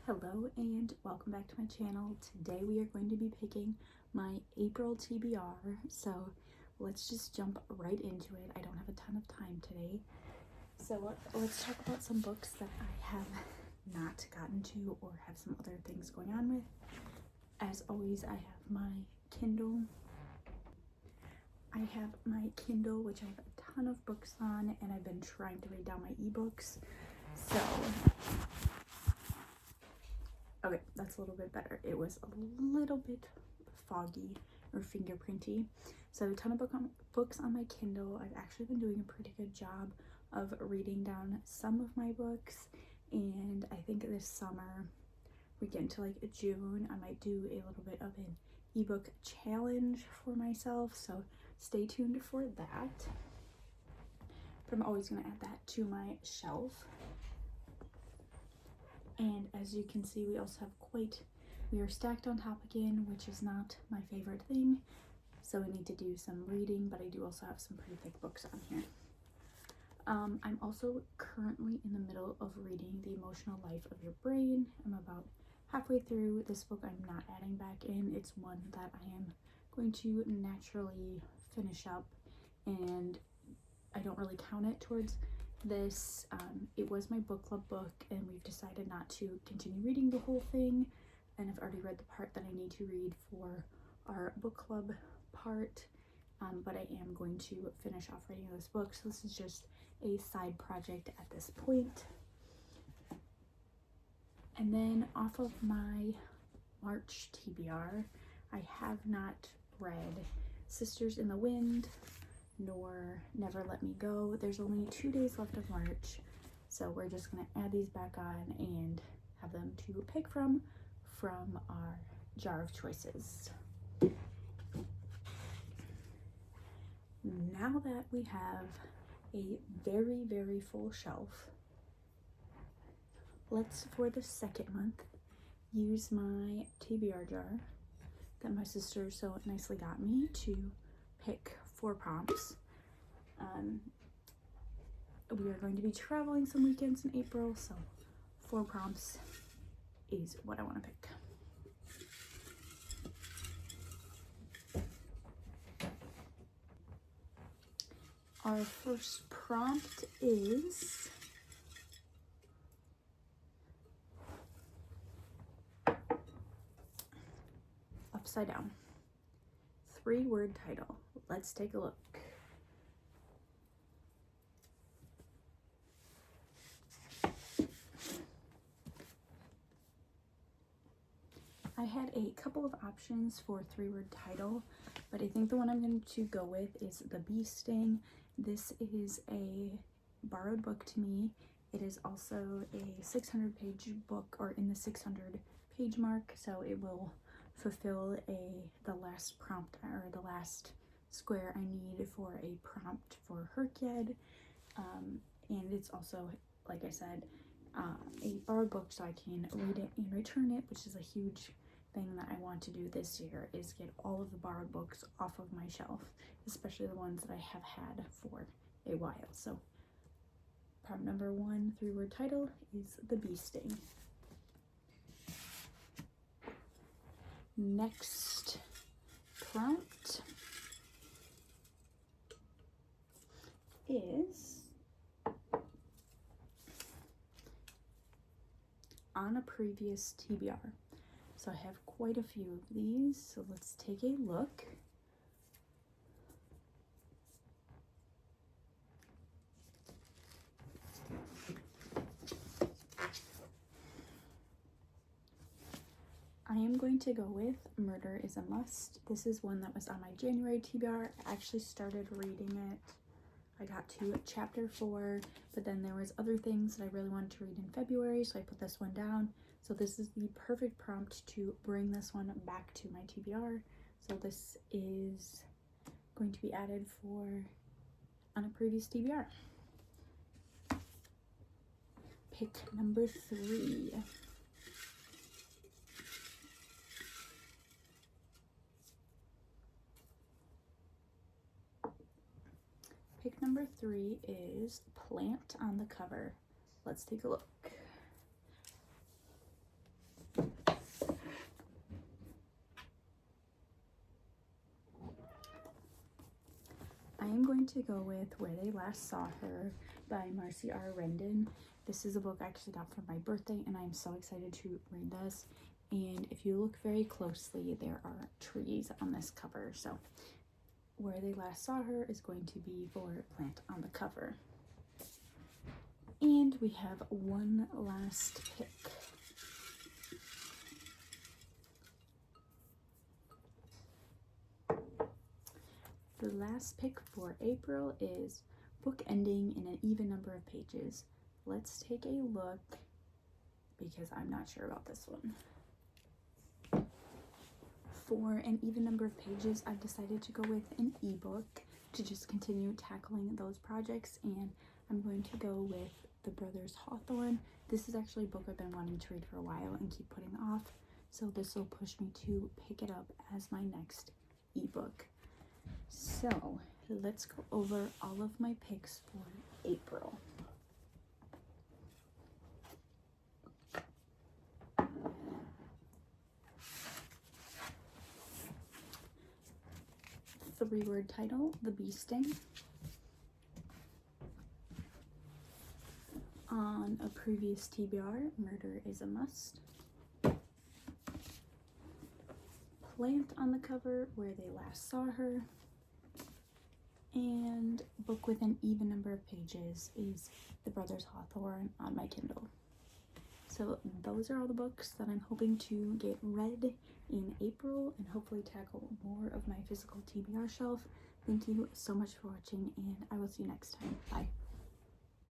Hello and welcome back to my channel. Today we are going to be picking my April TBR, so let's just jump right into it. I don't have a ton of time today, so let's talk about some books that I have not gotten to or have some other things going on with. As always, I have my Kindle. Which I have a ton of books on, and I've been trying to read down my ebooks. So okay, that's a little bit better. It was a little bit foggy or fingerprinty. So a ton of books on my Kindle. I've actually been doing a pretty good job of reading down some of my books, and I think this summer, we get into like June, I might do a little bit of an ebook challenge for myself, so stay tuned for that. But I'm always going to add that to my shelf. And as you can see, we also have we are stacked on top again, which is not my favorite thing. So we need to do some reading, but I do also have some pretty thick books on here. I'm also currently in the middle of reading The Emotional Life of Your Brain. I'm about halfway through. This book I'm not adding back in. It's one that I am going to naturally finish up, and I don't really count it towards this. It was my book club book, and we've decided not to continue reading the whole thing, and I've already read the part that I need to read for our book club part, but I am going to finish off reading this book, so this is just a side project at this point. And then off of my March TBR, I have not read Sisters in the Wind nor Never Let Me Go. There's only 2 days left of March, so we're just going to add these back on and have them to pick from our jar of choices. Now that we have a very, very full shelf, let's, for the second month, use my TBR jar that my sister so nicely got me to pick 4 prompts. We are going to be traveling some weekends in April, so 4 prompts is what I want to pick. Our first prompt is Upside Down. 3-word title. Let's take a look. I had a couple of options for 3-word title, but I think the one I'm going to go with is The Bee Sting. This is a borrowed book to me. It is also a 600-page book, or in the 600-page mark, so it will fulfill the last prompt, or the last square I need for a prompt for Herkyed. And it's also, like I said, a borrowed book, so I can read it and return it, which is a huge thing that I want to do this year, is get all of the borrowed books off of my shelf, especially the ones that I have had for a while. So prompt number 1, 3-word title, is The Bee Sting. Next prompt is On a Previous TBR. So I have quite a few of these, so let's take a look. I am going to go with Murder is a Must. This is one that was on my January TBR. I actually started reading it. I got to chapter 4, but then there was other things that I really wanted to read in February, so I put this one down. So this is the perfect prompt to bring this one back to my TBR. So this is going to be added for On a Previous TBR. Pick number 3. Pick number 3 is Plant on the Cover. Let's take a look. to go with Where They Last Saw Her by Marcy R. Rendon. This is a book I actually got for my birthday, and I'm so excited to read this. And if you look very closely, there are trees on this cover. So Where They Last Saw Her is going to be for plant on the cover. And we have one last pick. The last pick for April is book ending in an even number of pages. Let's take a look because I'm not sure about this one. For an even number of pages, I've decided to go with an ebook to just continue tackling those projects, and I'm going to go with The Brothers Hawthorne. This is actually a book I've been wanting to read for a while and keep putting off, so this will push me to pick it up as my next ebook. So let's go over all of my picks for April. Three-word title, The Bee Sting. On a previous TBR, Murder is a Must. Plant on the cover, Where They Last Saw Her. And book with an even number of pages is The Brothers Hawthorne on my Kindle. So those are all the books that I'm hoping to get read in April and hopefully tackle more of my physical TBR shelf. Thank you so much for watching, and I will see you next time. Bye.